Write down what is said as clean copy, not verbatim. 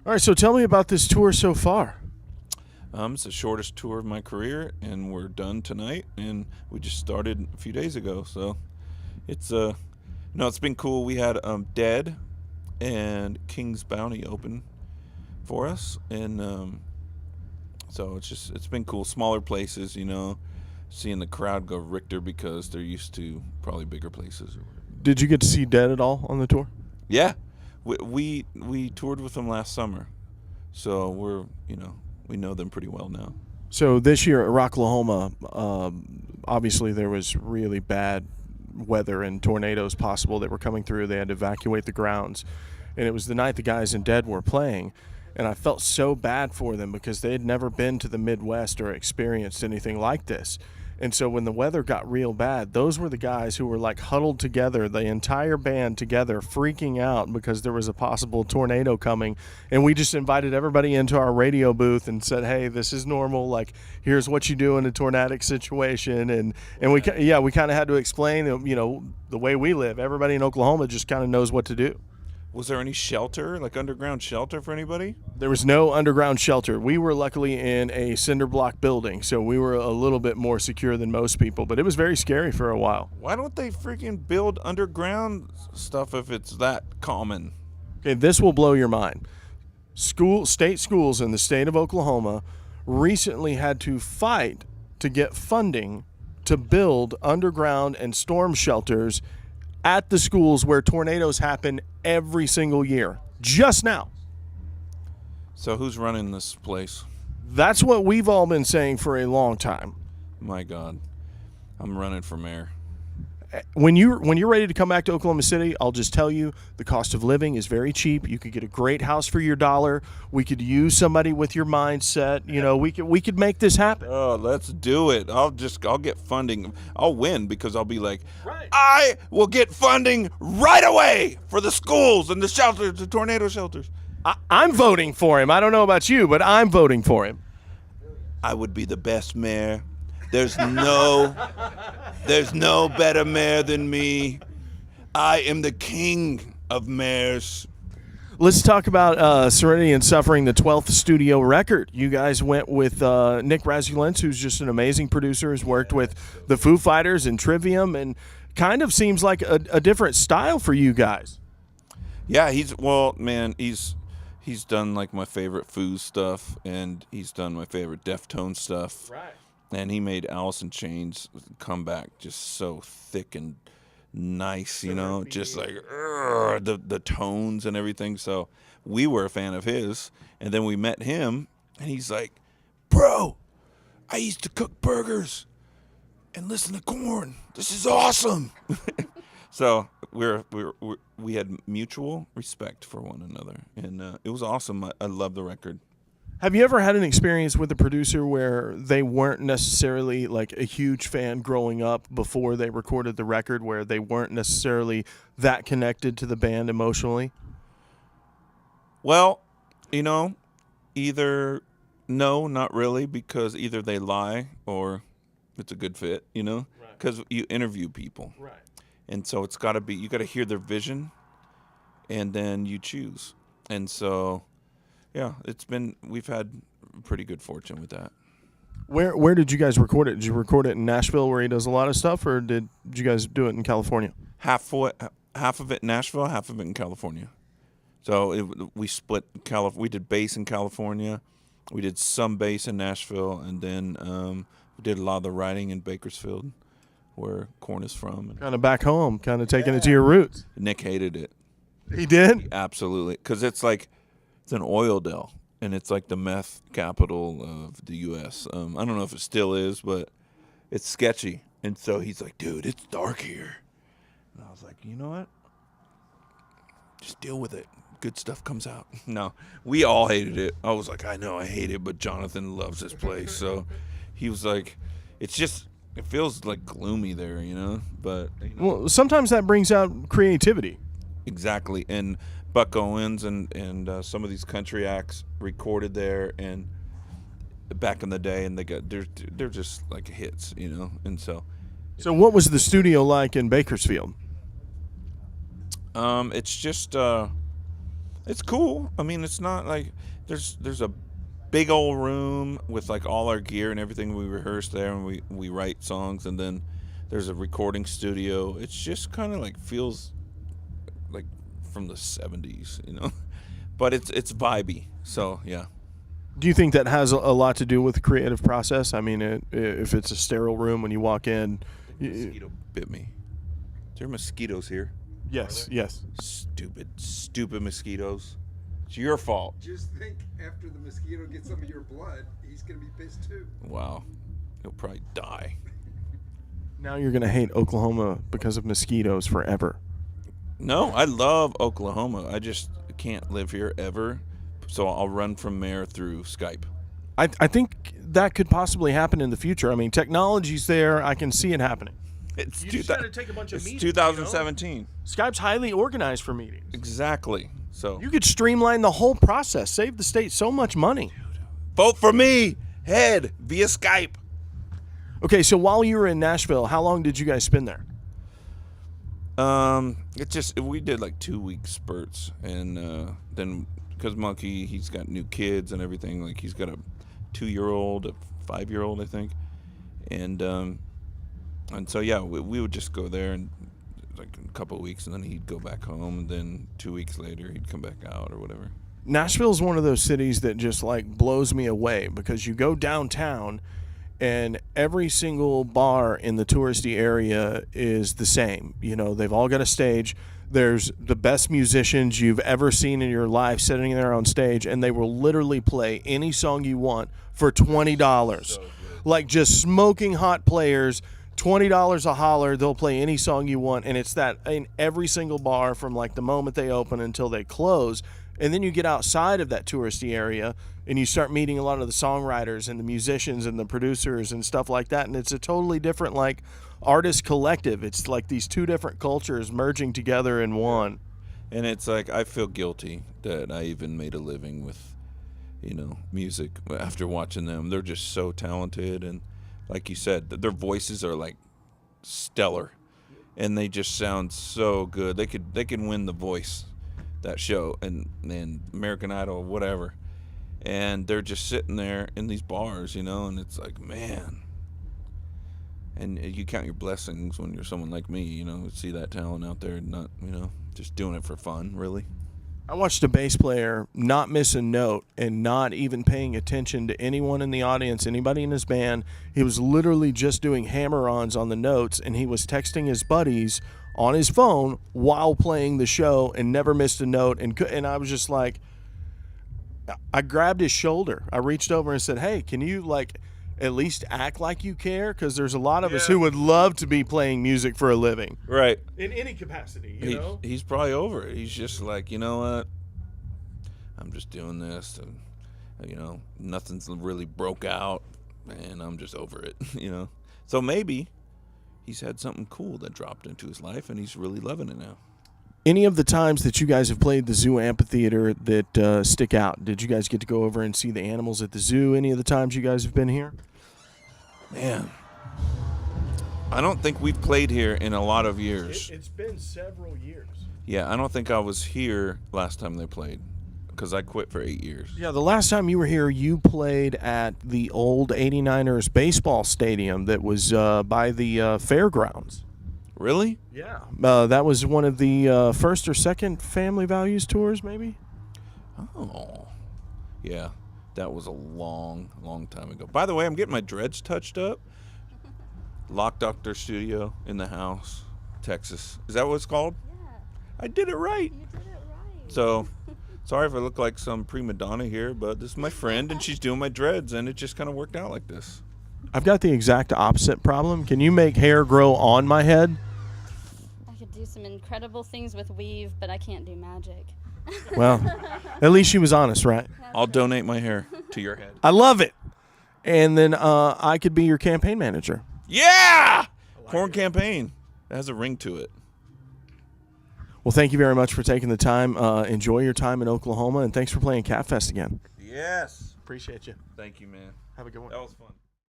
All right, so tell me about this tour so far. It's the shortest tour of my career, and we're done tonight. And we just started a few days ago, so it's it's been cool. We had Dead and King's Bounty open for us, and so it's been cool. Smaller places, seeing the crowd go Richter because they're used to probably bigger places. Did you get to see Dead at all on the tour? Yeah, we toured with them last summer, so we know them pretty well now. So this year at Rocklahoma, obviously there was really bad weather and tornadoes possible that were coming through. They had to evacuate the grounds, and it was the night the guys in Dead were playing, and I felt so bad for them because they had never been to the Midwest or experienced anything like this. And so when the weather got real bad, those were the guys who were like huddled together, the entire band together, freaking out because there was a possible tornado coming. And we just invited everybody into our radio booth and said, hey, this is normal. Like, here's what you do in a tornadic situation. And we kind of had to explain, the way we live. Everybody in Oklahoma just kind of knows what to do. Was there any shelter, like underground shelter for anybody? There was no underground shelter. We were luckily in a cinder block building, so we were a little bit more secure than most people, but it was very scary for a while. Why don't they freaking build underground stuff if it's that common? Okay, this will blow your mind. State schools in the state of Oklahoma recently had to fight to get funding to build underground and storm shelters at the schools where tornadoes happen every single year, just now. So who's running this place? That's what we've all been saying for a long time. My God, I'm running for mayor. When you're ready to come back to Oklahoma City, I'll just tell you the cost of living is very cheap. You could get a great house for your dollar. We could use somebody with your mindset. We could make this happen. Oh, let's do it. I'll get funding. I'll win because I'll be like, right. I will get funding right away for the schools and the shelters, the tornado shelters. I'm voting for him. I don't know about you, but I'm voting for him. I would be the best mayor. There's no better mayor than me. I am the king of mayors. Let's talk about Serenity and Suffering, the 12th studio record. You guys went with Nick Razulence, who's just an amazing producer, has worked with the Foo Fighters and Trivium, and kind of seems like a different style for you guys. Yeah, he's done like my favorite Foo stuff, and he's done my favorite Deftones stuff. Right. And he made Alice in Chains come back just so thick and nice, just like the tones and everything. So we were a fan of his. And then we met him, and he's like, bro, I used to cook burgers and listen to Korn. This is awesome. So we had mutual respect for one another. And it was awesome. I love the record. Have you ever had an experience with a producer where they weren't necessarily like a huge fan growing up before they recorded the record, where they weren't necessarily that connected to the band emotionally? Well, either no, not really, because either they lie or it's a good fit, because you interview people. Right. And so it's got to be, you got to hear their vision and then you choose. And so... yeah, we've had pretty good fortune with that. Where did you guys record it? Did you record it in Nashville where he does a lot of stuff, or did you guys do it in California? Half of it in Nashville, half of it in California. So we split. We did bass in California, we did some bass in Nashville, and then we did a lot of the writing in Bakersfield, where Korn is from. Kind of back home, kind of taking it to your roots. Nick hated it. He did? Absolutely, because it's an oil dell, and it's like the meth capital of the U.S. I don't know if it still is, but it's sketchy. And so he's like, dude, it's dark here. And I was like, you know what? Just deal with it. Good stuff comes out. No, we all hated it. I was like, I know I hate it, but Jonathan loves this place. So he was like, it feels like gloomy there, But well, sometimes that brings out creativity. Exactly. And Buck Owens and some of these country acts recorded there, and back in the day, and they're just like hits, And so what was the studio like in Bakersfield? It's just It's cool. I mean, it's not like there's a big old room with like all our gear and everything. We rehearse there and we write songs, and then there's a recording studio. It's just kind of like feels like from the 70s, you know. But it's vibey. So, yeah. Do you think that has a lot to do with the creative process? I mean, if it's a sterile room when you walk in. Mosquito bit me. There are mosquitoes here. Yes, yes. Stupid mosquitoes. It's your fault. Just think, after the mosquito gets some of your blood, he's going to be pissed too. Wow. He'll probably die. Now you're going to hate Oklahoma because of mosquitoes forever. No, I love Oklahoma. I just can't live here ever. So I'll run from there through Skype. I think that could possibly happen in the future. I mean, technology's there. I can see it happening. It's You just got to take a bunch of It's meetings. 2017. Skype's highly organized for meetings. Exactly. So You could streamline the whole process, save the state so much money. vote for me, head via Skype. Okay, so while you were in Nashville, how long did you guys spend there? We did like 2-week spurts, and then because Monkey, he's got new kids and everything. Like he's got a 2-year-old, a 5-year-old, I think, and so yeah, we would just go there and like a couple of weeks, and then he'd go back home, and then 2 weeks later he'd come back out or whatever. Nashville's one of those cities that just like blows me away because you go downtown and every single bar in the touristy area is the same. You know, they've all got a stage. There's the best musicians you've ever seen in your life sitting there on stage, and they will literally play any song you want for $20. Like just smoking hot players, $20 a holler. They'll play any song you want, and it's that in every single bar from like the moment they open until they close. And then you get outside of that touristy area and you start meeting a lot of the songwriters and the musicians and the producers and stuff like that. And it's a totally different like artist collective. It's like these two different cultures merging together in one. And it's like I feel guilty that I even made a living with, music after watching them. They're just so talented, and like you said, their voices are like stellar, and they just sound so good. They can win The Voice, that show, and American Idol, whatever. And they're just sitting there in these bars, and it's like, man. And you count your blessings when you're someone like me, see that talent out there, and not, just doing it for fun, really. I watched a bass player not miss a note and not even paying attention to anyone in the audience, anybody in his band. He was literally just doing hammer-ons on the notes, and he was texting his buddies on his phone while playing the show and never missed a note. And I was just like, I grabbed his shoulder. I reached over and said, hey, can you like at least act like you care? Because there's a lot of us who would love to be playing music for a living. Right. In any capacity, you know? He's probably over it. He's just like, you know what? I'm just doing this. And, nothing's really broke out, and I'm just over it, So maybe he's had something cool that dropped into his life, and he's really loving it now. Any of the times that you guys have played the zoo amphitheater that stick out? Did you guys get to go over and see the animals at the zoo any of the times you guys have been here? Man, I don't think we've played here in a lot of years. It's been several years. Yeah, I don't think I was here last time they played, because I quit for 8 years. Yeah, the last time you were here, you played at the old 89ers baseball stadium that was by the fairgrounds. Really? Yeah. That was one of the first or second Family Values tours, maybe? Oh. Yeah, that was a long, long time ago. By the way, I'm getting my dreads touched up. Lock Doctor Studio in the house, Texas. Is that what it's called? Yeah. I did it right. You did it right. So, sorry if I look like some prima donna here, but this is my friend, and she's doing my dreads, and it just kind of worked out like this. I've got the exact opposite problem. Can you make hair grow on my head? I could do some incredible things with weave, but I can't do magic. Well, at least she was honest, right? I'll donate my hair to your head. I love it. And then I could be your campaign manager. Yeah! Korn campaign. It has a ring to it. Well, thank you very much for taking the time. Enjoy your time in Oklahoma, and thanks for playing KATTFEST again. Yes. Appreciate you. Thank you, man. Have a good one. That was fun.